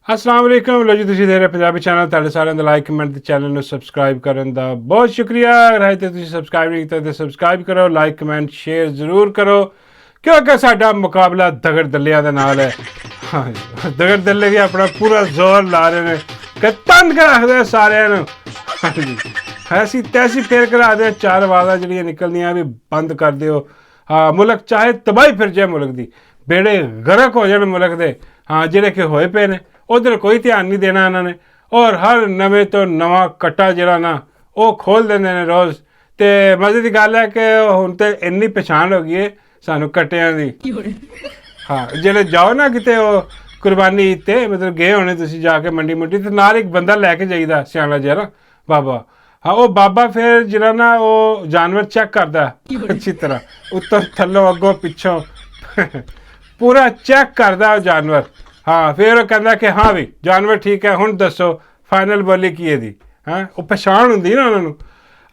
अस्सलाम वालेकुम लो जी तुसीं देख रहे पंजाबी चैनल ਤੁਹਾਡੇ ਸਾਰਿਆਂ ਦਾ ਲਾਈਕ ਕਮੈਂਟ ਤੇ ਚੈਨਲ ਨੂੰ ਸਬਸਕ੍ਰਾਈਬ ਕਰਨ ਦਾ ਬਹੁਤ ਸ਼ੁਕਰੀਆ ਅਗਰ ਤੇ ਤੁਸੀਂ ਸਬਸਕ੍ਰਾਈਬ ਨਹੀਂ ਕੀਤਾ ਤੇ ਸਬਸਕ੍ਰਾਈਬ ਕਰੋ ਲਾਈਕ ਕਮੈਂਟ ਸ਼ੇਅਰ ਜ਼ਰੂਰ ਕਰੋ ਕਿਉਂਕਿ ਸਾਡਾ ਮੁਕਾਬਲਾ ਦਗੜ ਦੱਲਿਆਂ ਦੇ ਨਾਲ ਹੈ ਹਾਂ ਦਗੜ ਦੱਲੇ ਵੀ ਆਪਣਾ ਪੂਰਾ ਜ਼ੋਰ ਲਾ ਰਹੇ ਨੇ ਕਿ ਤੰਗ ਰੱਖਦੇ ਸਾਰਿਆਂ ਨੂੰ ਹਾਂਜੀ ਐਸੀ ਤੈਸੀ ਫੇਰ ਕਰਾ ਦੇ ਚਾਰ ਆਵਾਜ਼ਾਂ ਜਿਹੜੀਆਂ ਨਿਕਲਦੀਆਂ ਵੀ ਬੰਦ ਕਰ ਦਿਓ ਹਾਂ ਮੁਲਕ ਚਾਹੇ ਤਬਾਹੀ ਫਿਰ ਜਾਏ ਮੁਲਕ ਦੀ ਬੇੜੇ ਗਰਕ ਹੋ ਜਾਣ ਮੁਲਕ ਦੇ ਹਾਂ ਜਿਹੜੇ ਕਿ ਹੋਏ ਪਏ ਨੇ उधर कोई ध्यान नहीं देना इन्होंने और हर नवे तो नवा कट्टा जरा ना वो खोल देंगे ने रोज़ तो मज़े की गल है कि हुण तो इन्नी पछाण हो गई है सानू कट्टियां दी हाँ जेल्लै जाओ ना किते कुर्बानी ईद ते मतलब गए होने तुसीं जाके मंडी मुंडी तो नाल एक बंदा लैके जाईदा सियाणा जिहा ना बाबा हाँ वो बाबा फिर जिहड़ा ना वो जानवर चेक करदा अच्छी तरह उत्तों थल्लों अगों पिछों पूरा चेक करदा वो जानवर हाँ फिर कहता कि हाँ भी जानवर ठीक है हुण दसो फाइनल बोली की है दी हाँ वो पछाण हुंदी ना उन्होंने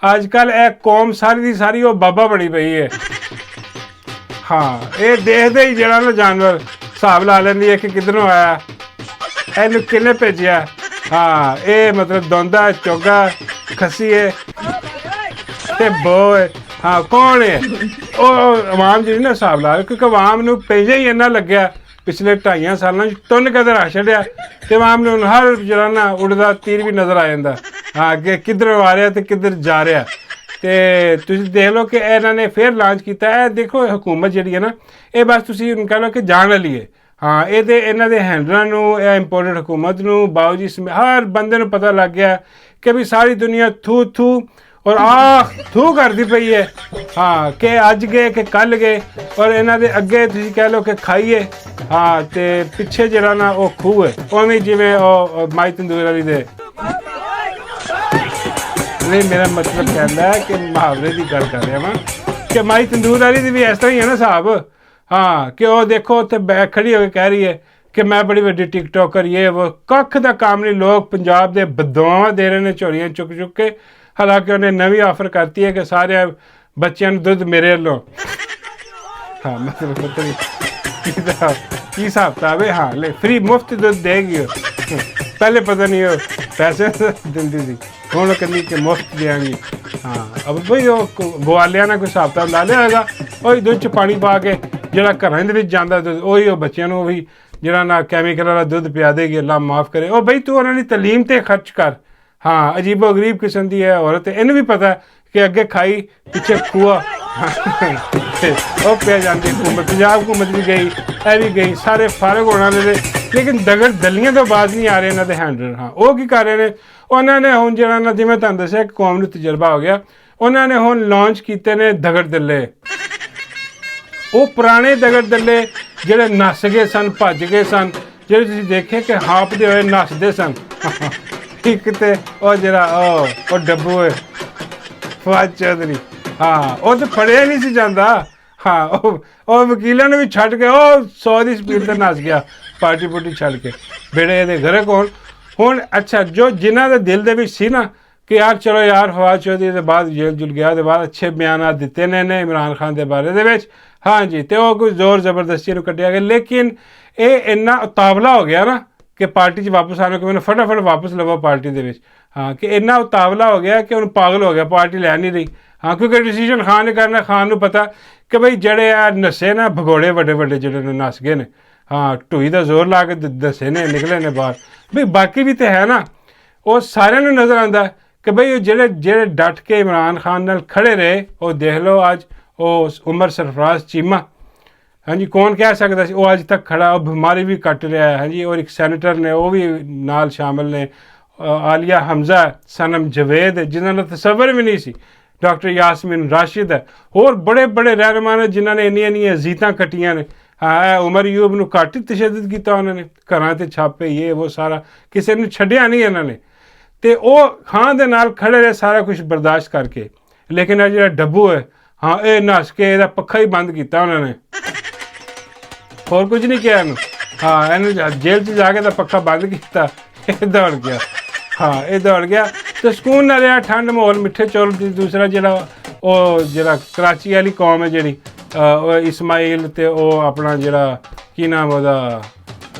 अजकल यह कौम सारी दी सारी वो बाबा बनी पई है हाँ ये देखते ही जरा ना जानवर हिसाब ला लैंदी है कि किधरों आया इनू किन्ने भेजिया हाँ ये मतलब दोंदा चोगा खसी है ते बो है हाँ कौन है वो अवाम जी ना हिसाब ला क्योंकि अवाम नू पहले ही इन्ना लग्या पिछले 2.5 सालों तुन कदर रख छड़िया तो आम ने हर जराना उड़दा तीर भी नज़र आ जाता हाँ अगे किधर आ रहा तो किधर जा रहा तो तुम देख लो कि इन्होंने फिर लॉन्च किया है देखो हुकूमत जी है ना ये बस तुम कह लो कि जान वाली है हाँ ये तो इन्हों के हैंडलों इंपोर्टेड हुकूमत नू बावजूद हर बंदे नू पता लग गया कि भी सारी दुनिया थू थू और थू करती पई है हाँ कि अज गए कि कल गए और इन्हों के अगे तुम कह लो कि खाइए हाँ तो पिछे जरा ना वो खूह है उवें जिवें माई तंदूर वाली दे नहीं मेरा मतलब कहना है कि मुहावरे की गल कर रहा मैं कि माई तंदूर वाली दी भी इस तरह ही है ना साहब हाँ कि वो देखो उत्थे बैग खड़ी होकर कह रही है कि मैं बड़ी वड्डी टिकटॉकर ये वो कख दा काम नहीं लोग पंजाब दे बदुआवां दे रहे हैं झोलियां चुक चुक के हालांकि उन्हें नवी ऑफर करती है कि सारे बच्चों दुध मेरे वालों हाँ मतलब की हिसाब किताब है हाँ ले फ्री मुफ्त दुध देगी पहले पता नहीं हो पैसे दिंदी थी हुण कहनी कि मुफ्त देंगी हाँ अब भाई वो ग्वालिया ने कोई हिसाब किताब ला लिया होगा वही दुध च पानी पा के जो घरों के जाता दुध उही बच्चों भी जो ना कैमिकल वाला दुध पिया देगी अल्लाह माफ़ करे और बई तू उन्होंने तलीम ते खर्च कर हाँ अजीबो गरीब किस्म की है औरत इन्हें भी पता कि अगे खाई पिछे खुआ वो पे जाती हुकूमत पंजाब हुकूमत भी गई यह भी गई सारे फारग होने वाले लेकिन दगड़ दलियां तो बाज नहीं आ रहे इन्होंने हैंडलर हाँ वो की कर रहे हैं उन्होंने हुण जिहड़ा ना जिवें तुहानूं दस्सिया कि कौम नूं तजर्बा हो गया उन्होंने हुण लॉन्च किए ने दगड़ दल्ले वो पुराने दगड़ दल्ले जिहड़े नस गए सन भज गए सन जिहड़े तुसीं देखे कि हांपदे होए नसदे सन एक तो वो जरा वो डब्बू है फवाद चौधरी हाँ वो तो फड़िया नहीं सी जाता हाँ वो वकीलों ने भी छड़ के 100 की स्पीड से नस गया पार्टी पुर्टी छड़ के बेड़े ये घर कौन हूँ अच्छा जो जिन्हों के दिल के सी ना कि यार चलो यार फवाद चौधरी के बाद जेल जुल गया के बाद अच्छे बयान दिते ने इमरान खान के बारे दे हाँ जी तो वो कोई जोर जबरदस्ती कटिया गया लेकिन ये इन्ना उतावला हो गया ना कि पार्टी वापस आने को मैंने फटाफट वापस लवो पार्टी के हाँ कि इन्ना उतावला हो गया कि उन्हें पागल हो गया पार्टी लै नहीं रही हाँ क्योंकि डिसीजन खान ने करना खान को पता कि भाई जड़े नशे ना भगोड़े वड्डे वड्डे जोड़े नस गए ने हाँ ढूई का जोर ला के दसे ने निकले ने बाहर भाई बाकी भी तो है ना वो सारे नज़र आता कि भाई जेड़े जेड़े डट के इमरान खान नाल खड़े रहे वो देख लो अज वो उमर सरफराज चीमा हाँ जी कौन कह सकता वो अज तक खड़ा वो बीमारी भी कट रहा है हाँ जी और एक सैनेटर ने वो भी नाल शामिल ने आलिया हमजा सनम जवेद जिन्होंने तसव्वुर भी नहीं सी डॉक्टर यासमीन राशिद है और बड़े बड़े रहनुमा ने जिन्होंने इन्नियां जीतां कट्टियां ने हाँ उमर यूब नूं घट ही तशद्दुद किया उन्होंने घरां ते छापे ये वो सारा किसी ने छड्डिया नहीं इन्होंने तो वो खान दे नाल खड़े रहे सारा कुछ बर्दाश्त करके लेकिन जो डब्बू है हाँ ये नस के इहदा पक्खा ही बंद किया उन्होंने होर कुछ नहीं किया इन्हूं हाँ इन्हूं जेल च जाके तो पक्खा बंद किया ये दौड़ गया हाँ ये दौड़ गया तो सुकून ना रहा ठंड माहौल मिठे चौल दूसरा जरा कराची वाली कौम है जी इस्माइल तो अपना जरा की नाम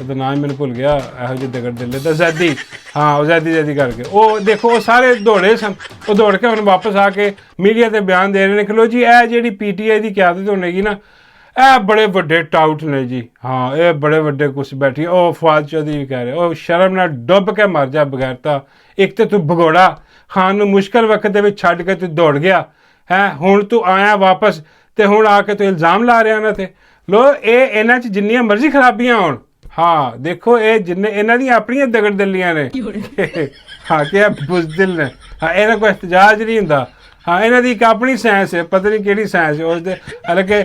ਉਹਦਾ ਨਾਮ ਮੈਨੂੰ ਭੁੱਲ ਗਿਆ, ਇਹੋ ਜਿਹੇ ਦਗੜ ਦਿੱਲੇ ਦਾ ਜ਼ੈਦੀ, ਹਾਂ ਉਹ ਜ਼ੈਦੀ ਕਰਕੇ ਉਹ ਦੇਖੋ ਉਹ ਸਾਰੇ ਦੌੜੇ ਸਨ, ਉਹ ਦੌੜ ਕੇ ਹੁਣ ਵਾਪਸ ਆ ਕੇ ਮੀਡੀਆ ਤੇ ਬਿਆਨ ਦੇ ਰਹੇ ਨੇ ਕਿ ਲੋ ਜੀ ਇਹ ਜਿਹੜੀ PTI ਦੀ ਕਿਆਦਤ ਹੋਣੇਗੀ ਨਾ, ਇਹ ਬੜੇ ਵੱਡੇ ਟਾਊਟ ਨੇ ਜੀ, ਹਾਂ ਇਹ ਬੜੇ ਵੱਡੇ ਕੁਛ ਬੈਠੀ। ਉਹ ਫਵਾਦ ਚੌਧਰੀ ਵੀ ਕਹਿ ਰਹੇ, ਉਹ ਸ਼ਰਮ ਨਾਲ ਡੁੱਬ ਕੇ ਮਰ ਜਾ ਬਗੈਰਤਾ। ਇੱਕ ਤੇ ਤੂੰ ਭਗੌੜਾ ਖਾਨ ਨੂੰ ਮੁਸ਼ਕਿਲ ਵਕਤ ਦੇ ਵਿੱਚ ਛੱਡ ਕੇ ਤੂੰ ਦੌੜ ਗਿਆ ਹੈ, ਹੁਣ ਤੂੰ ਆਇਆ ਵਾਪਸ ਤੇ ਹੁਣ ਆ ਕੇ ਤੂੰ ਇਲਜ਼ਾਮ ਲਾ ਰਿਹਾ ਨਾ ਤੇ ਲੋ ਇਹ ਇਹਨਾਂ 'ਚ ਜਿੰਨੀਆਂ ਮਰਜ਼ੀ ਖਰਾਬੀਆਂ ਹੋਣ, ਹਾਂ ਦੇਖੋ ਇਹ ਜਿੰਨੇ ਇਹਨਾਂ ਦੀਆਂ ਆਪਣੀਆਂ ਦਗੜ ਦਿੱਲੀਆਂ ਨੇ ਹਾਂ ਕਿ ਇਹ ਬੁਜ਼ਦਿਲ ਨੇ, ਹਾਂ ਇਹਨਾਂ ਕੋਈ ਇhtਜਾਜ ਨਹੀਂ ਹੁੰਦਾ, ਹਾਂ ਇਹਨਾਂ ਦੀ ਇੱਕ ਆਪਣੀ ਸਾਇੰਸ ਹੈ, ਪਤਾ ਨਹੀਂ ਕਿਹੜੀ ਸਾਇੰਸ ਹੈ ਉਸਦੇ। ਹਾਲਾਂਕਿ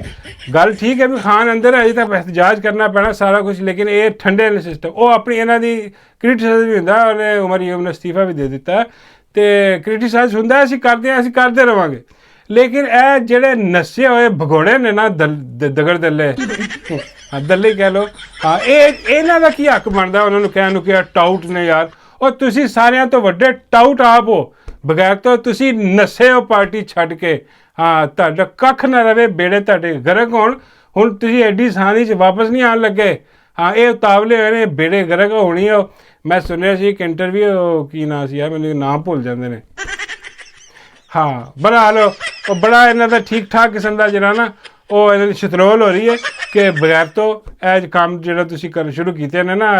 ਗੱਲ ਠੀਕ ਹੈ ਵੀ ਖਾਨ ਅੰਦਰ ਹੈ, ਅਜੇ ਤਾਂ ਇhtਜਾਜ ਕਰਨਾ ਪੈਣਾ ਸਾਰਾ ਕੁਛ, ਲੇਕਿਨ ਇਹ ਠੰਡੇ ਨੇ ਸਿਸਟਮ। ਉਹ ਆਪਣੀ ਇਹਨਾਂ ਦੀ ਕ੍ਰਿਟਿਸਾਈਜ਼ ਵੀ ਹੁੰਦਾ, ਉਹਨੇ ਉਮਰ ਯੂਮ ਨੇ ਅਸਤੀਫਾ ਵੀ ਦੇ ਦਿੱਤਾ ਤੇ ਕ੍ਰਿਟਿਸਾਈਜ਼ ਹੁੰਦਾ, ਅਸੀਂ ਕਰਦੇ ਹਾਂ, ਅਸੀਂ ਕਰਦੇ ਰਵਾਂਗੇ। ਲੇਕਿਨ ਇਹ ਜਿਹੜੇ ਨੱਸੇ ਹੋਏ ਭਗੌੜੇ ਨੇ ਨਾ ਦਗੜ ਦੱਲੇ, ਹਾਂ ਦੱਲੇ ਕਹਿ ਲਓ, ਹਾਂ ਇਹ ਇਹਨਾਂ ਦਾ ਕੀ ਹੱਕ ਬਣਦਾ ਉਹਨਾਂ ਨੂੰ ਕਹਿਣ ਨੂੰ ਕਿ ਟਾਊਟ ਨੇ ਯਾਰ। ਉਹ ਤੁਸੀਂ ਸਾਰਿਆਂ ਤੋਂ ਵੱਡੇ ਟਾਊਟ ਆਪ ਹੋ, ਬਗੈਰ ਤੋਂ ਤੁਸੀਂ ਨੱਸੇ ਹੋ ਪਾਰਟੀ ਛੱਡ ਕੇ, ਹਾਂ ਤੁਹਾਡਾ ਕੱਖ ਨਾ ਰਵੇ, ਬੇੜੇ ਤੁਹਾਡੇ ਗਰਕ ਹੋਣ। ਹੁਣ ਤੁਸੀਂ ਐਡੀ ਆਸਾਨੀ 'ਚ ਵਾਪਸ ਨਹੀਂ ਆਉਣ ਲੱਗੇ, ਹਾਂ ਇਹ ਉਤਾਵਲੇ ਹੋਏ ਨੇ, ਬੇੜੇ ਗਰਕ ਹੋਣੀ। ਉਹ ਮੈਂ ਸੁਣਿਆ ਸੀ ਇੱਕ ਇੰਟਰਵਿਊ, ਕੀ ਨਾਂ ਸੀ ਯਾਰ ਮੈਨੂੰ ਨਾਮ ਭੁੱਲ ਜਾਂਦੇ ਨੇ, ਹਾਂ ਬੜਾ ਹਾਲ ਉਹ ਬੜਾ ਇਹਨਾਂ ਦਾ ਠੀਕ ਠਾਕ ਕਿਸਮ ਦਾ ਜਿਹੜਾ ਨਾ ਉਹ ਇਹਨਾਂ ਦੀ ਸ਼ਤਰੋਲ ਹੋ ਰਹੀ ਹੈ ਕਿ ਬਗੈਰ ਤੋਂ ਇਹ ਕੰਮ ਜਿਹੜਾ ਤੁਸੀਂ ਕਰਨ ਸ਼ੁਰੂ ਕੀਤੇ ਨੇ ਨਾ,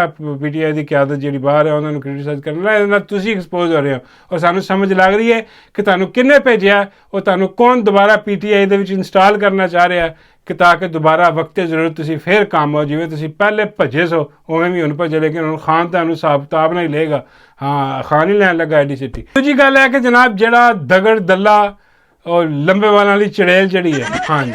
PTI ਦੀ ਕਿਆਦਤ ਜਿਹੜੀ ਬਾਹਰ ਹੈ ਉਹਨਾਂ ਨੂੰ ਕ੍ਰਿਟਿਸਾਈਜ਼ ਕਰਨਾ, ਇਹਦੇ ਨਾਲ ਤੁਸੀਂ ਐਕਸਪੋਜ਼ ਹੋ ਰਹੇ ਹੋ। ਔਰ ਸਾਨੂੰ ਸਮਝ ਲੱਗ ਰਹੀ ਹੈ ਕਿ ਤੁਹਾਨੂੰ ਕਿਹਨੇ ਭੇਜਿਆ, ਉਹ ਤੁਹਾਨੂੰ ਕੌਣ ਦੁਬਾਰਾ PTI ਦੇ ਵਿੱਚ ਇੰਸਟਾਲ ਕਰਨਾ ਚਾਹ ਰਿਹਾ ਕਿ ਤਾਂ ਕਿ ਦੁਬਾਰਾ ਵਕਤ ਜ਼ਰੂਰਤ ਤੁਸੀਂ ਫੇਰ ਕੰਮ ਹੋ, ਜਿਵੇਂ ਤੁਸੀਂ ਪਹਿਲੇ ਭੱਜੇ ਸੋ ਉਵੇਂ ਵੀ ਹੁਣ ਭੱਜੇ। ਲੇਕਿਨ ਹੁਣ ਖਾਨ ਤੁਹਾਨੂੰ ਹਿਸਾਬ ਕਿਤਾਬ ਨਹੀਂ ਲਏਗਾ, ਹਾਂ ਖਾਨ ਹੀ ਲੈਣ ਲੱਗਾ ਐਡੀ ਸਿੱਟੀ। ਦੂਜੀ ਗੱਲ ਹੈ ਕਿ ਜਨਾਬ ਜਿਹੜਾ ਦਗੜ ਦੱਲਾ ਉਹ ਲੰਬੇ ਵਾਲਾਂ ਵਾਲੀ ਚੜੇਲ ਜਿਹੜੀ ਹੈ, ਹਾਂਜੀ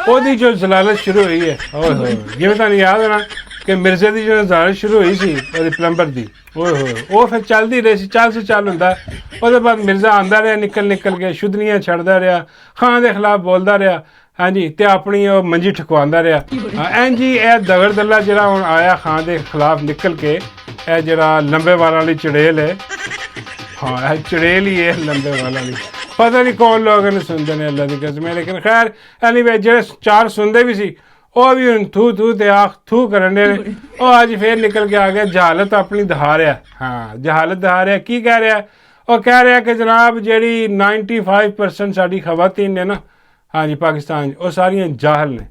ਉਹਦੀ ਜੋ ਜ਼ਲਾਲਤ ਸ਼ੁਰੂ ਹੋਈ ਹੈ, ਓਏ ਹੋਏ ਜਿਵੇਂ ਤੁਹਾਨੂੰ ਯਾਦ ਹੈ ਨਾ ਕਿ ਮਿਰਜ਼ੇ ਦੀ ਜੋ ਜ਼ਲਾਲਤ ਸ਼ੁਰੂ ਹੋਈ ਸੀ ਉਹਦੀ ਪਲੰਬਰ ਦੀ, ਓਏ ਹੋਏ ਉਹ ਫਿਰ ਚੱਲਦੀ ਰਹੀ ਸੀ, ਚੱਲ ਸੇ ਚੱਲ ਹੁੰਦਾ। ਉਹਦੇ ਬਾਅਦ ਮਿਰਜ਼ਾ ਆਉਂਦਾ ਰਿਹਾ ਨਿਕਲ ਕੇ ਸ਼ੁੱਧਨੀਆਂ ਛੱਡਦਾ ਰਿਹਾ, ਖਾਨ ਦੇ ਖਿਲਾਫ ਬੋਲਦਾ ਰਿਹਾ, ਹਾਂਜੀ ਤੇ ਆਪਣੀ ਉਹ ਮੰਜੀ ਠਕਵਾਉਂਦਾ ਰਿਹਾ। ਐਂ ਜੀ ਇਹ ਦਗੜ ਦੱਲਾ ਜਿਹੜਾ ਹੁਣ ਆਇਆ ਖਾਨ ਦੇ ਖਿਲਾਫ ਨਿਕਲ ਕੇ, ਇਹ ਜਿਹੜਾ ਲੰਬੇ ਵਾਲਾਂ ਵਾਲੀ ਚੜੇਲ ਹੈ, ਹਾਂ ਇਹ ਚੜੇਲ ਹੀ ਹੈ ਲੰਬੇ ਵਾਲਾਂ ਵਾਲੀ। ਪਤਾ ਨਹੀਂ ਕੌਣ ਲੋਕ ਇਹਨੂੰ ਸੁਣਦੇ ਨੇ ਅੱਲਾ ਦੀ ਕਸਮ, ਲੇਕਿਨ ਖੈਰ ਐਨੀਵੇ ਜਿਹੜੇ ਚਾਰ ਸੁਣਦੇ ਵੀ ਸੀ ਉਹ ਵੀ ਹੁਣ ਥੂ ਤੇ ਆਖ ਥੂ ਕਰਨ ਦੇ ਨੇ। ਉਹ ਅੱਜ ਫੇਰ ਨਿਕਲ ਕੇ ਆ ਗਿਆ, ਜਹਾਲਤ ਆਪਣੀ ਦਿਖਾ ਰਿਹਾ, ਹਾਂ ਜਹਾਲਤ ਦਿਖਾ ਰਿਹਾ। ਕੀ ਕਹਿ ਰਿਹਾ? ਉਹ ਕਹਿ ਰਿਹਾ ਕਿ ਜਨਾਬ ਜਿਹੜੀ 95% ਸਾਡੀ ਖਵਾਤੀਨ ਨੇ ਨਾ, ਹਾਂਜੀ ਪਾਕਿਸਤਾਨ 'ਚ, ਉਹ ਸਾਰੀਆਂ ਜਾਹਲ ਨੇ।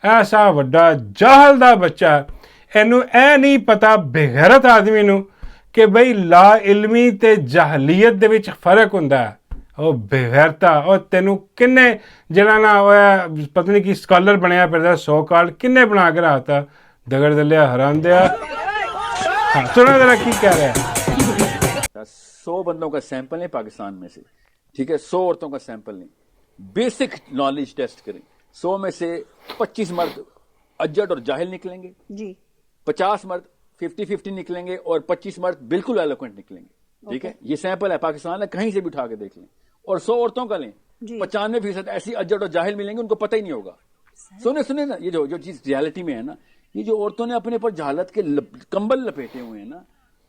ਐਸਾ ਵੱਡਾ ਜਾਹਲ ਦਾ ਬੱਚਾ, ਇਹਨੂੰ ਇਹ ਨਹੀਂ ਪਤਾ ਬੇਗੈਰਤ ਆਦਮੀ ਨੂੰ ਕਿ ਬਈ ਲਾ ਇਲਮੀ ਤੇ ਜਾਹਲੀਅਤ ਦੇ ਵਿੱਚ ਫਰਕ ਹੁੰਦਾ ਹੈ। ਉਹ ਬੇਗੈਰਤਾ, ਉਹ ਤੈਨੂੰ ਕਿੰਨੇ ਜਿਹੜਾ ਨਾ ਉਹ ਪਤਾ ਨਹੀਂ ਕੀ ਸਕਾਲਰ ਬਣਿਆ ਫਿਰਦਾ ਸੋ ਕਾਲ, ਕਿੰਨੇ ਬਣਾ ਕੇ ਰਾਤਾ ਦਗੜ ਦਲਿਆ ਹਰਾਮ ਦਿਆ। हाँ सुनो जरा की कह रहे हैं। 100 बंदों का सैंपल है पाकिस्तान में से, ठीक है, 100 औरतों का सैंपल नहीं, बेसिक नॉलेज टेस्ट करें। 100 में से 25 मर्द अज्जड और जाहिल निकलेंगे जी, 50 मर्द 50-50 निकलेंगे और 25 मर्द बिल्कुल एलोक्वेंट निकलेंगे, ठीक है। ये सैंपल है, पाकिस्तान है, कहीं से भी उठा के देख लें। और 100 औरतों का लें, 95% ऐसी अज्जड और जाहिल मिलेंगे, उनको पता ही नहीं होगा। सुने ना, ये जो चीज रियलिटी में है ना, ये जो औरतों ने अपने पर जहालत के कंबल लपेटे हुए हैं ना,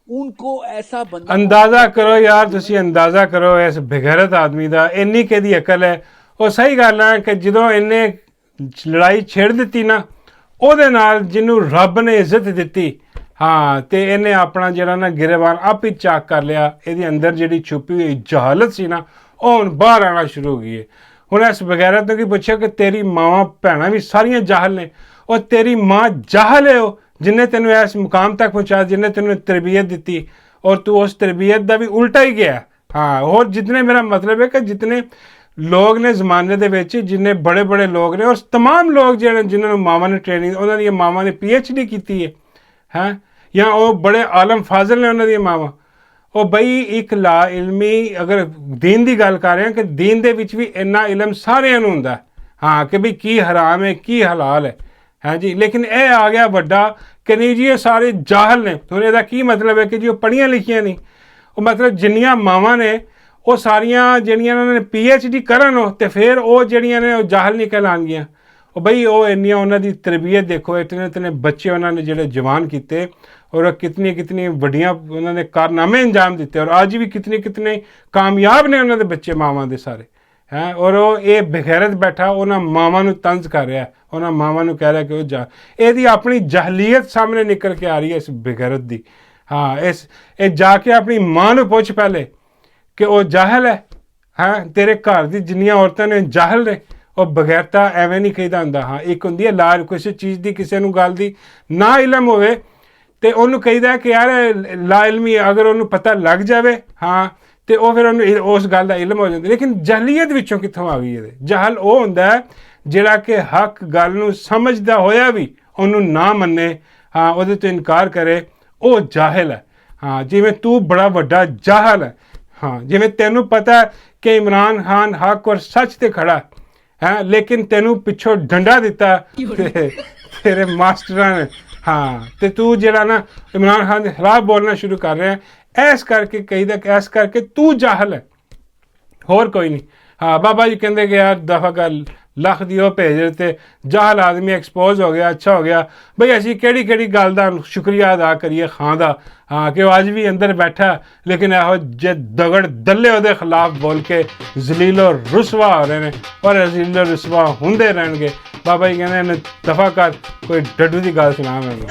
उनको ऐसा बंदा अंदाजा करो यार, तुसी अंदाजा करो इस बेगैरत आदमी दा इन्नी किहदी अकल है। ਉਹ ਸਹੀ ਗੱਲ ਹੈ ਕਿ ਜਦੋਂ ਇਹਨੇ ਲੜਾਈ ਛੇੜ ਦਿੱਤੀ ਨਾ, ਉਹਦੇ ਨਾਲ ਜਿਹਨੂੰ ਰੱਬ ਨੇ ਇੱਜ਼ਤ ਦਿੱਤੀ, ਹਾਂ ਤੇ ਇਹਨੇ ਆਪਣਾ ਜਿਹੜਾ ਨਾ ਗਿਰੇਬਾਨ ਆਪ ਹੀ ਚਾਕ ਕਰ ਲਿਆ। ਇਹਦੇ ਅੰਦਰ ਜਿਹੜੀ ਛੁਪੀ ਹੋਈ ਜਹਾਲਤ ਸੀ ਨਾ, ਉਹ ਹੁਣ ਬਾਹਰ ਆਉਣਾ ਸ਼ੁਰੂ ਹੋ ਗਈ ਹੈ। ਹੁਣ ਇਸ ਬਗੈਰਤ ਤੋਂ ਕੀ ਪੁੱਛਿਆ ਕਿ ਤੇਰੀ ਮਾਵਾਂ ਭੈਣਾਂ ਵੀ ਸਾਰੀਆਂ ਜਾਹਲ ਨੇ, और तेरी माँ जाहल है वो जिन्हें तेन इस मुकाम तक पहुँचा, जिन्हें तेन तरबियत दी, और तू उस तरबियत का भी उल्टा ही गया। हाँ, और जितने मेरा मतलब है कि जितने लोग ने जमाने दे विच, जिन्ने बड़े बड़े लोग ने और तमाम लोग जो जिन्होंने मावा ने ट्रेनिंग, उन्होंने मावा ने PhD की है, हैं या वो बड़े आलम फाजल ने उन्होंने मावा। ਉਹ ਬਈ ਇੱਕ ਲਾ ਇਲਮੀ ਅਗਰ ਦੀਨ ਦੀ ਗੱਲ ਕਰ ਰਹੇ ਹਾਂ ਕਿ ਦੀਨ ਦੇ ਵਿੱਚ ਵੀ ਇੰਨਾ ਇਲਮ ਸਾਰਿਆਂ ਨੂੰ ਹੁੰਦਾ, ਹਾਂ ਕਿ ਵੀ ਕੀ ਹਰਾਮ ਹੈ ਕੀ ਹਲਾਲ ਹੈ, हाँ जी। लेकिन यह आ गया वड्डा कि नहीं जी ये सारे जाहल ने। तो इसका की मतलब है कि जी वो पढ़िया लिखिया नहीं, वो मतलब जिन्नियां मावां ने वो सारियां जिहड़ियां उन्होंने PhD करन तो फिर वो जिहड़ियां ने जाहल नहीं कहलाणगियां। वो बई वो इन्नियां उन्हां दी तरबियत देखो, इतने इतने बच्चे उन्होंने जिहड़े जवान कीते और कितनी कितनी वड्डियां उन्होंने कारनामे अंजाम दिते, और अज भी कितने कितने कामयाब ने उन्होंने बच्चे मावां दे सारे, ਹੈ ਔਰ ਉਹ ਇਹ ਬੇਗੈਰਤ ਬੈਠਾ ਉਹਨਾਂ ਮਾਵਾਂ ਨੂੰ ਤੰਜ਼ ਕਰ ਰਿਹਾ, ਉਹਨਾਂ ਮਾਵਾਂ ਨੂੰ ਕਹਿ ਰਿਹਾ ਕਿ ਉਹ ਜਾ, ਇਹਦੀ ਆਪਣੀ ਜਹਲੀਅਤ ਸਾਹਮਣੇ ਨਿਕਲ ਕੇ ਆ ਰਹੀ ਹੈ ਇਸ ਬੇਗੈਰਤ ਦੀ। ਹਾਂ ਇਹ ਜਾ ਕੇ ਆਪਣੀ ਮਾਂ ਨੂੰ ਪੁੱਛ ਪਹਿਲੇ ਕਿ ਉਹ ਜਾਹਲ ਹੈ। ਹਾਂ ਤੇਰੇ ਘਰ ਦੀ ਜਿੰਨੀਆਂ ਔਰਤਾਂ ਨੇ ਜਾਹਲ ਨੇ। ਉਹ ਬਗੈਰਤਾ ਐਵੇਂ ਨਹੀਂ ਕਹੀਦਾ ਹੁੰਦਾ। ਹਾਂ ਇੱਕ ਹੁੰਦੀ ਹੈ ਲਾਜ ਕਿਸੇ ਚੀਜ਼ ਦੀ, ਕਿਸੇ ਨੂੰ ਗੱਲ ਦੀ ਨਾ ਇਲਮ ਹੋਵੇ ਤੇ ਉਹਨੂੰ ਕਹੀਦਾ ਕਿ ਯਾਰ ਲਾ ਇਲਮੀ, ਅਗਰ ਉਹਨੂੰ ਪਤਾ ਲੱਗ ਜਾਵੇ ਹਾਂ ਤੇ ਉਹ ਫਿਰ ਉਹਨੂੰ ਉਸ ਗੱਲ ਦਾ ਇਲਮ ਹੋ ਜਾਂਦਾ। ਲੇਕਿਨ ਜਹਲੀਅਤ ਵਿੱਚੋਂ ਕਿੱਥੋਂ ਆ ਗਈ ਇਹਦੇ? ਜਹਲ ਉਹ ਹੁੰਦਾ ਹੈ ਜਿਹੜਾ ਕਿ ਹੱਕ ਗੱਲ ਨੂੰ ਸਮਝਦਾ ਹੋਇਆ ਵੀ ਉਹਨੂੰ ਨਾ ਮੰਨੇ, ਹਾਂ ਉਹਦੇ ਤੋਂ ਇਨਕਾਰ ਕਰੇ, ਉਹ ਜਾਹਿਲ ਹੈ। ਹਾਂ ਜਿਵੇਂ ਤੂੰ ਬੜਾ ਵੱਡਾ ਜਾਹਲ ਹੈ। ਹਾਂ ਜਿਵੇਂ ਤੈਨੂੰ ਪਤਾ ਕਿ ਇਮਰਾਨ ਖਾਨ ਹੱਕ ਔਰ ਸੱਚ ਤੇ ਖੜਾ ਹੈ, ਲੇਕਿਨ ਤੈਨੂੰ ਪਿੱਛੋਂ ਡੰਡਾ ਦਿੱਤਾ ਤੇਰੇ ਮਾਸਟਰਾਂ ਨੇ। ਹਾਂ ਤੇ ਤੂੰ ਜਿਹੜਾ ਨਾ ਇਮਰਾਨ ਖਾਨ ਦੇ ਖਿਲਾਫ ਬੋਲਣਾ ਸ਼ੁਰੂ ਕਰ ਰਿਹਾ, ਇਸ ਕਰਕੇ ਕਹੀਦਾ ਕਿ ਇਸ ਕਰਕੇ ਤੂੰ ਜਾਹਲ ਹੈ, ਹੋਰ ਕੋਈ ਨਹੀਂ। ਹਾਂ ਬਾਬਾ ਜੀ ਕਹਿੰਦੇ ਕਿ ਯਾਰ ਦਫਾ ਕਰ, ਲੱਖ ਦੀ ਉਹ ਭੇਜ ਤੇ ਜਾਹਲ ਆਦਮੀ ਐਕਸਪੋਜ਼ ਹੋ ਗਿਆ, ਅੱਛਾ ਹੋ ਗਿਆ। ਬਈ ਅਸੀਂ ਕਿਹੜੀ ਗੱਲ ਦਾ ਸ਼ੁਕਰੀਆ ਅਦਾ ਕਰੀਏ ਖਾਂ ਦਾ, ਹਾਂ ਕਿ ਉਹ ਅੱਜ ਵੀ ਅੰਦਰ ਬੈਠਾ, ਲੇਕਿਨ ਇਹੋ ਜੇ ਦਗੜ ਦੱਲੇ ਉਹਦੇ ਖਿਲਾਫ ਬੋਲ ਕੇ ਜ਼ਲੀਲੋ ਰੁਸਵਾ ਹੋ ਰਹੇ ਨੇ ਔਰ ਜ਼ਲੀਲੋ ਰੁਸਵਾ ਹੁੰਦੇ ਰਹਿਣਗੇ। ਬਾਬਾ ਜੀ ਕਹਿੰਦੇ ਨੇ ਦਫਾ ਕਰ, ਕੋਈ ਡੱਡੂ ਦੀ ਗੱਲ ਸੁਣਾ ਮੈਨੂੰ।